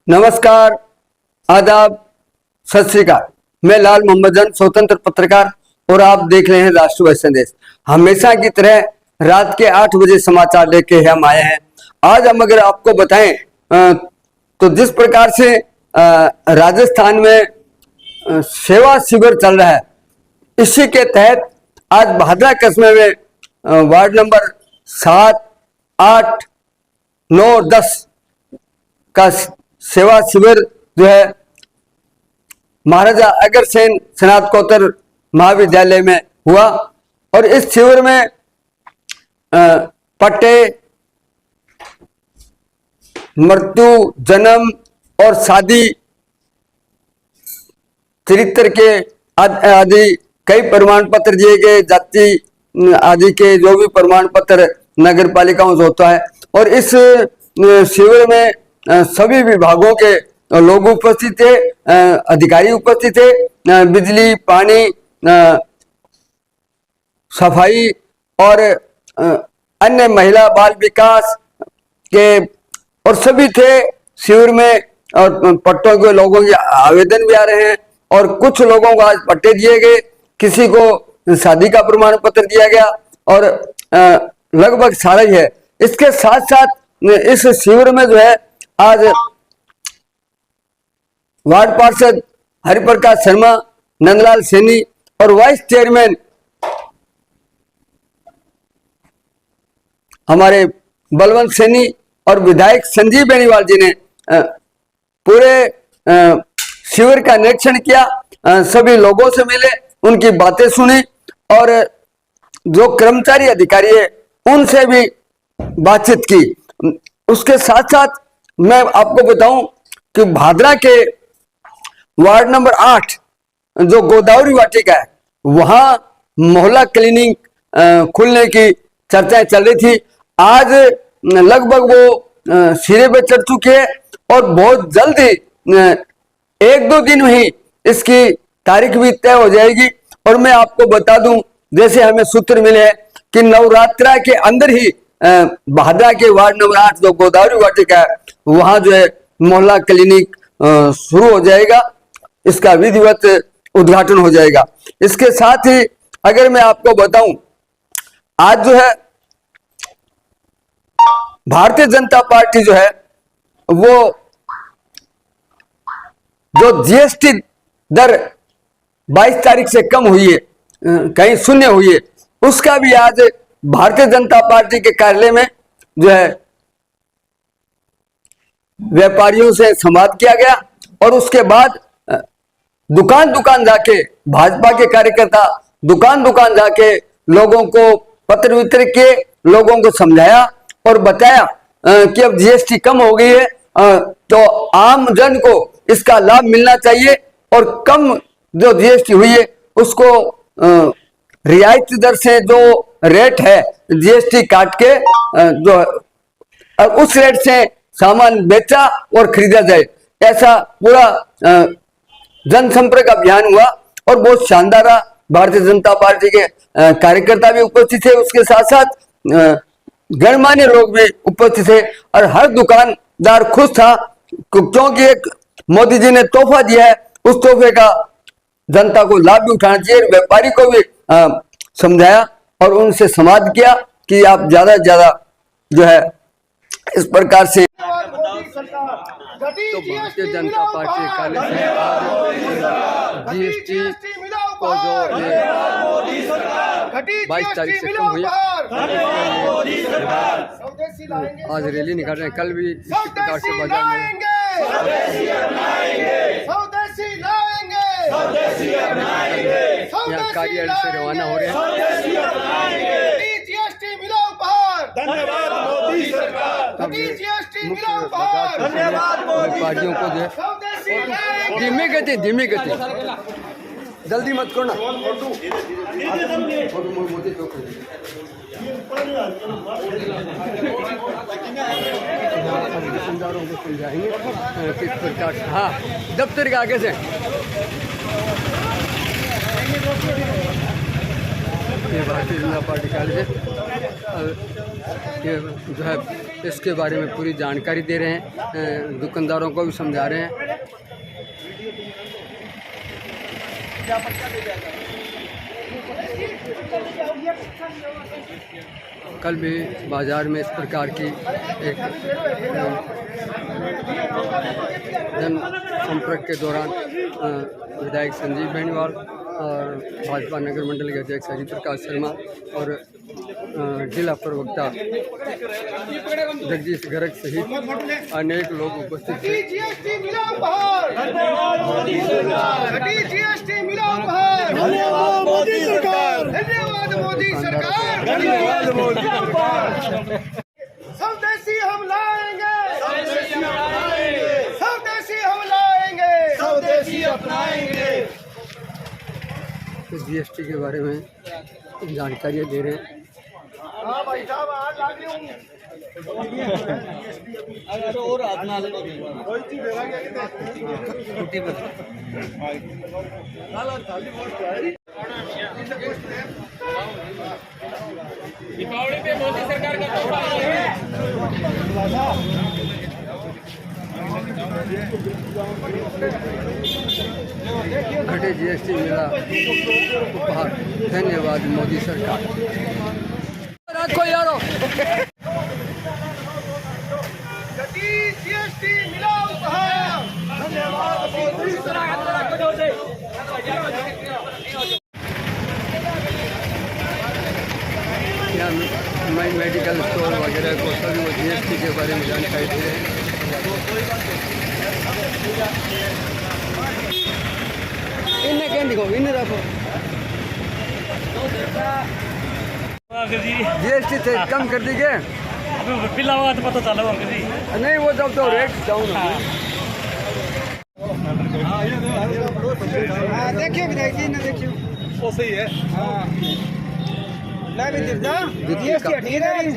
नमस्कार, आदाब, सत श्री अकाल। मैं लाल मोहम्मद जन, स्वतंत्र पत्रकार, और आप देख रहे हैं राष्ट्रवादी संदेश। हमेशा की तरह रात के 8 बजे समाचार लेके हम आए हैं। आज हम अगर आपको बताएं तो जिस प्रकार से राजस्थान में सेवा शिविर चल रहा है, इसी के तहत आज भादरा कस्बे में वार्ड नंबर 7, 8, 9 और 10 का सेवा शिविर जो है महाराजा अग्रसेन स्नातकोत्तर महाविद्यालय में हुआ। और इस शिविर में पट्टे, मृत्यु, जन्म और शादी, चरित्र के आदि कई प्रमाण पत्र दिए गए। जाति आदि के जो भी प्रमाण पत्र नगर पालिकाओं से होता है। और इस शिविर में सभी विभागों के लोग उपस्थित थे, अधिकारी उपस्थित थे। बिजली, पानी, सफाई और अन्य महिला बाल विकास के और सभी थे शिविर में। और पट्टों के लोगों के आवेदन भी आ रहे हैं और कुछ लोगों को आज पट्टे दिए गए, किसी को शादी का प्रमाण पत्र दिया गया और लगभग सारा ही है। इसके साथ साथ इस शिविर में जो है आज वार्ड पार्षद हरिप्रकाश शर्मा, नंदलाल सैनी और वाइस चेयरमैन हमारे बलवंत सैनी और विधायक संजीव बेनीवाल जी ने पूरे शिविर का निरीक्षण किया, सभी लोगों से मिले, उनकी बातें सुनी और जो कर्मचारी अधिकारी है उनसे भी बातचीत की। उसके साथ साथ मैं आपको बताऊं कि भादरा के वार्ड नंबर 8 जो गोदावरी वाटिका है, वहां मोहल्ला क्लिनिक खुलने की चर्चाएं चल रही थी। आज लगभग वो सिरे पे चढ़ चुकी है और बहुत जल्द ही 1-2 दिन में ही इसकी तारीख भी तय हो जाएगी। और मैं आपको बता दूं, जैसे हमें सूत्र मिले हैं कि नवरात्रा के अंदर ही भादरा के वार्ड नंबर 8 जो गोदावरी वाटिका है, वहां जो है मोहल्ला क्लिनिक शुरू हो जाएगा, इसका विधिवत उद्घाटन हो जाएगा। इसके साथ ही अगर मैं आपको बताऊं, आज जो है भारतीय जनता पार्टी जो है वो जो जीएसटी दर 22 तारीख से कम हुई है, कहीं शून्य हुई है, उसका भी आज भारतीय जनता पार्टी के कार्यालय में जो है व्यापारियों से संवाद किया गया। और उसके बाद दुकान दुकान जाके भाजपा के कार्यकर्ता दुकान दुकान जाके लोगों को पत्र वितरित किए, लोगों को समझाया और बताया कि अब जीएसटी कम हो गई है, तो आम जन को इसका लाभ मिलना चाहिए और कम जो जीएसटी हुई है उसको रियायती दर से जो रेट है जीएसटी काट के जो उस रेट से सामान बेचा और खरीदा जाए, ऐसा पूरा जनसंपर्क अभियान हुआ और बहुत शानदार रहा। भारतीय जनता पार्टी के कार्यकर्ता भी उपस्थित थे, उसके साथ साथ गणमान्य लोग भी उपस्थित थे और हर दुकानदार खुश था क्योंकि एक मोदी जी ने तोहफा दिया है, उस तोहफे का जनता को लाभ भी उठाना चाहिए। व्यापारी को भी समझाया और उनसे संवाद किया कि आप ज्यादा से ज्यादा जो है इस प्रकार से। तो भारतीय जनता पार्टी जीएसटी को जो 22 तारीख से कम हुई, आज रैली निकाल रहे हैं। कल भी इसी प्रकार से बाजार में यहाँ कार्यालय से रवाना हो रहे हैं। धन्यवाद मोदी सरकार, व्यापारियों को जो धीमी गति जल्दी मत करो ना। दुकानदारों को समझाएंगे किस प्रकार। हाँ, दफ्तर के आगे से ये भारतीय जनता पार्टी कार्यालय है। ये जो है इसके बारे में पूरी जानकारी दे रहे हैं, दुकानदारों को भी समझा रहे हैं। कल भी बाज़ार में इस प्रकार की एक जन संपर्क के दौरान विधायक संजीव बेनीवाल और भाजपा नगर मंडल के अध्यक्ष हरि प्रकाश शर्मा और जिला प्रवक्ता जगदीश गर्ग सहित अनेक लोग उपस्थित थे। जीएसटी मिला उपहार, जीएसटी मिला उपहार, धन्यवाद मोदी सरकार, धन्यवाद मोदी सरकार, धन्यवाद मोदी सरकार। स्वदेशी हम लाएंगे, स्वदेशी अपनाएंगे, स्वदेशी हम लाएंगे, स्वदेशी अपनाएंगे। जीएसटी के बारे में जानकारियाँ दे रहे हैं। हाँ भाई साहब आज लागे होंगे और अपना कोई चीज देगा क्या दीपावली पे मोदी सरकार का तोहफा घटे जीएसटी मिला उपहार, धन्यवाद मोदी सरकार। रखो यारो जीएसटी मिला उपहार, धन्यवाद मोदी यहाँ मेडिकल स्टोर वगैरह को सभी वो जीएसटी के बारे में जानकारी दे रहे हैं। इन्हें क्या दिखो, इन्हें रखो। जीएसटी से कम कर दी क्या? पिला हुआ तो पता चला अंकल जी। नहीं वो जब तो रेट डाउन हो गया। देखिए विधायक जी, ना देखिए वो सही है। ना भी दिखता जीएसटी हटी रही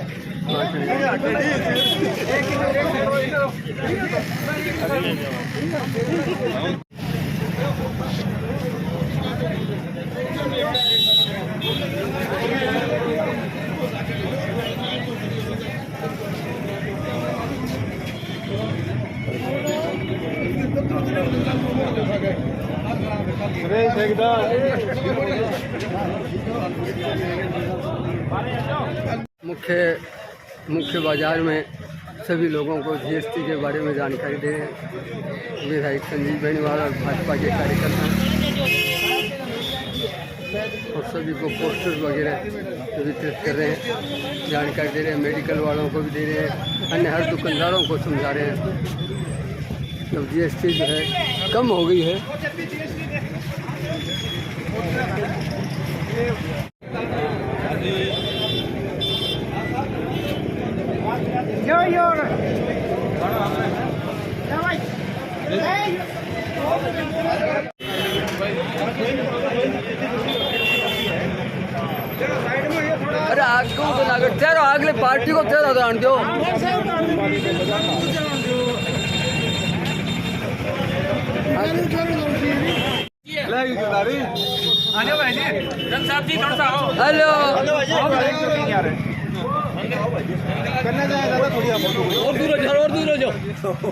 मुख्य बाजार में सभी लोगों को जीएसटी के बारे में जानकारी दे रहे हैं विधायक संजीव बेनीवाल और भाजपा के कार्यकर्ता, और सभी को पोस्टर वगैरह वितरित कर रहे हैं, जानकारी दे रहे हैं। मेडिकल वालों को भी दे रहे हैं, अन्य हर दुकानदारों को समझा रहे हैं जब जीएसटी जो है कम हो गई है। अरे आग को तो लागत तेरो आगले पार्टी को तेरा दान दो। हेलो और दूर हो जाओ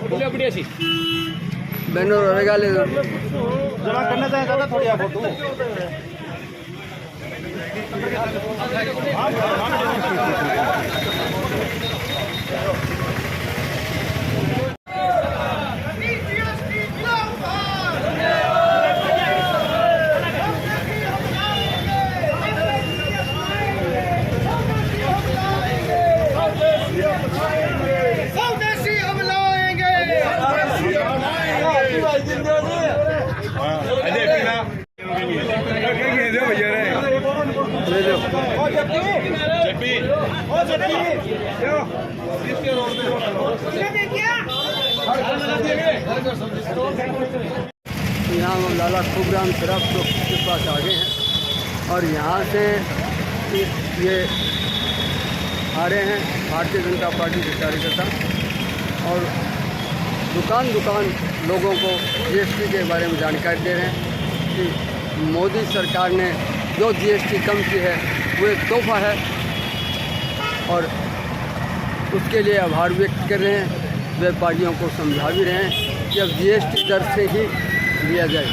बोले बढ़िया सी बहनों रहेगा ले जमा करना चाहे दादा थोड़ी आप फोटो यहाँ हम लाला खूबराम शराब चौक के पास आ गए हैं और यहाँ से ये आ रहे हैं भारतीय जनता पार्टी के कार्यकर्ता और दुकान लोगों को जीएसटी के बारे में जानकारी दे रहे हैं कि मोदी सरकार ने जो जीएसटी कम की है वो एक तोहफा है और उसके लिए आभार व्यक्त कर रहे हैं। व्यापारियों को समझा भी रहे हैं कि अब GST दर से ही लिया जाए।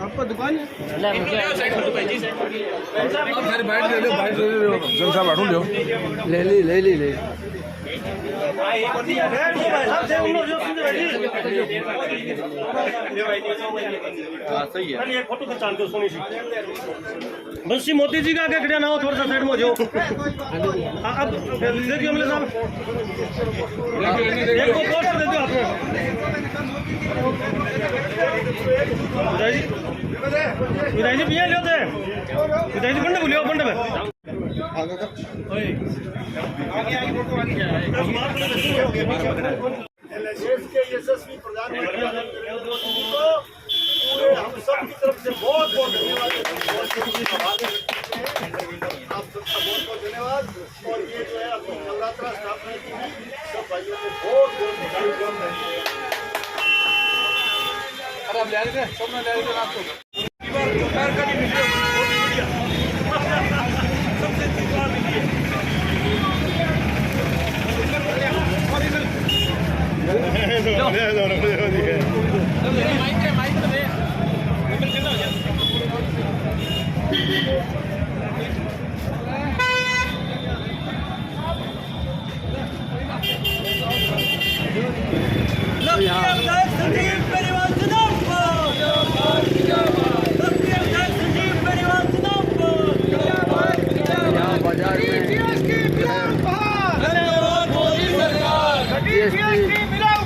आपका दुकान है? ले ली। फोटो खिंचान दो सोनी सी बस मोदी जी का आगे खड़ा ना हो, थोड़ा सा साइड में हो जाओ। अब देखिए हमले साहब एक को पोस्ट दे दो आपने विदाई जी पिया लेते विदाई जी बंडे बोलियो बंडे में देश के यशस्वी प्रधानमंत्री नरेंद्र मोदी जी को पूरे हम सब की तरफ से बहुत बहुत धन्यवाद। आप सबका बहुत बहुत धन्यवाद। और ये जो है अपनी नवरात्रा स्थापना की है, सब भाइयों को बहुत बहुत धन्यवाद। बाजार में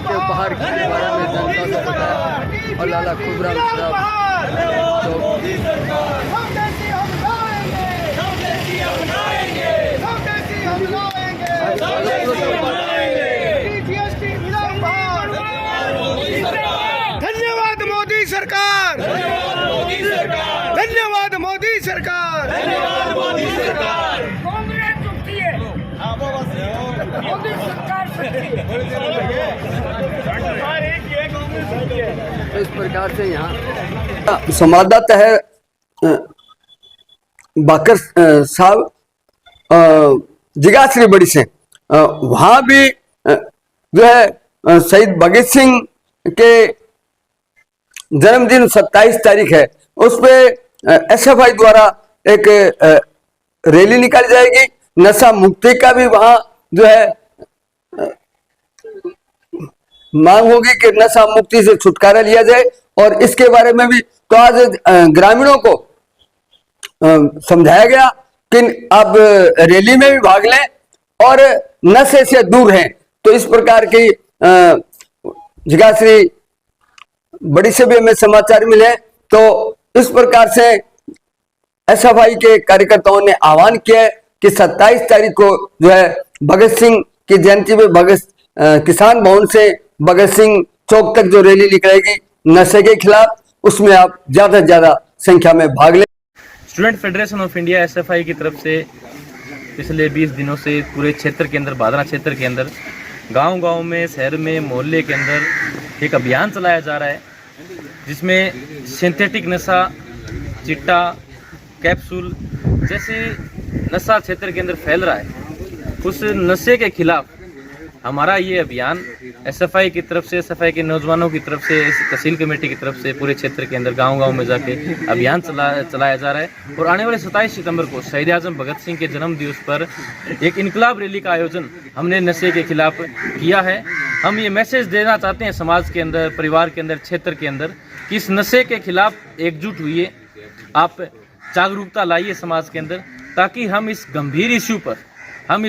के बाहर के बारे में जनता को बताया और लाला खुबराम धन्यवाद मोदी सरकार, धन्यवाद मोदी सरकार, धन्यवाद मोदी सरकार। कांग्रेस चुकती है, मोदी सरकार तो इस प्रकार से यहाँ संवाददाता है बाकर साहब जिगाश्री बड़ी से, वहाँ भी जो है शहीद भगत सिंह के जन्मदिन 27 तारीख है, उस पे SFI द्वारा एक रैली निकाली जाएगी। नशा मुक्ति का भी वहाँ जो है मांग होगी कि नशा मुक्ति से छुटकारा लिया जाए। और इसके बारे में भी तो आज ग्रामीणों को समझाया गया कि आप रैली में भी भाग लें और नशे से दूर हैं। तो इस प्रकार की जिगाश्री बड़ी से भी हमें समाचार मिले। तो इस प्रकार से SFI के कार्यकर्ताओं ने आह्वान किया है कि 27 तारीख को जो है भगत सिंह की जयंती में किसान भवन से भगत सिंह चौक तक जो रैली निकलेगी नशे के खिलाफ, उसमें आप ज्यादा से ज्यादा संख्या में भाग लें। Student federation of India SFI की तरफ से पिछले 20 दिनों से पूरे क्षेत्र के अंदर, बादरा क्षेत्र के अंदर, गांव-गांव में, शहर में, मोहल्ले के अंदर एक अभियान चलाया जा रहा है, जिसमें सिंथेटिक नशा, चिट्टा, कैप्सूल जैसे नशा क्षेत्र के अंदर फैल रहा है। उस नशे के खिलाफ हमारा ये अभियान SFI की तरफ से, SFI के नौजवानों की तरफ से, तहसील कमेटी की तरफ से पूरे क्षेत्र के अंदर गांव-गांव में जाके अभियान चलाया जा रहा है। और आने वाले 27 सितंबर को शहीद आजम भगत सिंह के जन्म दिवस पर एक इनकलाब रैली का आयोजन हमने नशे के खिलाफ किया है। हम ये मैसेज देना चाहते हैं समाज के अंदर, परिवार के अंदर, क्षेत्र के अंदर कि इस नशे के खिलाफ एकजुट हुइए, आप जागरूकता लाइए समाज के अंदर, ताकि हम इस गंभीर इश्यू पर हम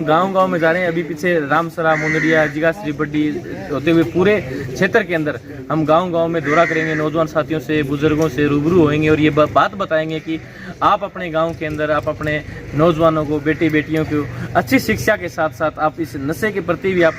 गांव-गांव में जा रहे हैं। अभी पीछे रामसरा, मुंदरिया, जिगाश्री बड्डी होते हुए पूरे क्षेत्र के अंदर हम गांव-गांव में दौरा करेंगे, नौजवान साथियों से, बुजुर्गों से रूबरू होंगे और ये बात बताएंगे कि आप अपने गांव के अंदर, आप अपने नौजवानों को, बेटी बेटियों को अच्छी शिक्षा के साथ साथ आप इस नशे के प्रति भी आप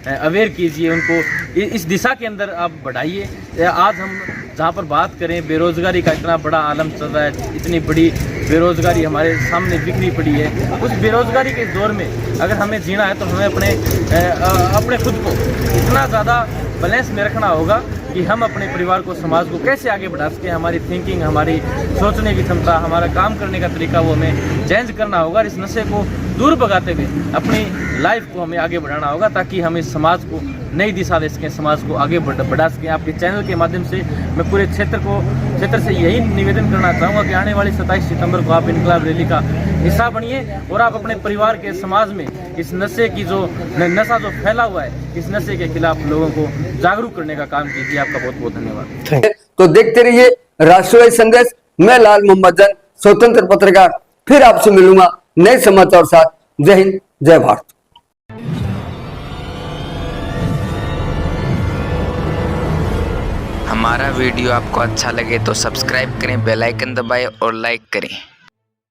अवेयर कीजिए, उनको इस दिशा के अंदर आप बढ़ाइए। आज हम जहाँ पर बात करें बेरोज़गारी का इतना बड़ा आलम चल रहा है, इतनी बड़ी बेरोज़गारी हमारे सामने बिखरी पड़ी है, उस बेरोज़गारी के दौर में अगर हमें जीना है तो हमें अपने खुद को इतना ज़्यादा बैलेंस में रखना होगा कि हम अपने परिवार को, समाज को कैसे आगे बढ़ा सकें। हमारी थिंकिंग, हमारी सोचने की क्षमता, हमारा काम करने का तरीका वो हमें चेंज करना होगा। इस नशे को दूर भगाते हुए अपनी लाइफ को हमें आगे बढ़ाना होगा ताकि हम इस समाज को नई दिशा दे सकें, समाज को आगे बढ़ा सकें। आपके चैनल के माध्यम से मैं पूरे क्षेत्र से यही निवेदन करना चाहूँगा कि आने वाली 27 सितंबर को आप इनकलाब रैली का हिस्सा बनिए और आप अपने परिवार के, समाज में इस नशे की नशा जो फैला हुआ है, इस नशे के खिलाफ लोगों को जागरूक करने का काम कीजिए। आपका बहुत बहुत धन्यवाद। तो देखते रहिए राष्ट्रवादी संदेश। मैं लाल मोहम्मद जन, स्वतंत्र पत्रकार, फिर आपसे मिलूंगा नए समाचार साथ। जय हिंद, जय भारत। हमारा वीडियो आपको अच्छा लगे तो सब्सक्राइब करें, बेल आइकन दबाएं और लाइक करें।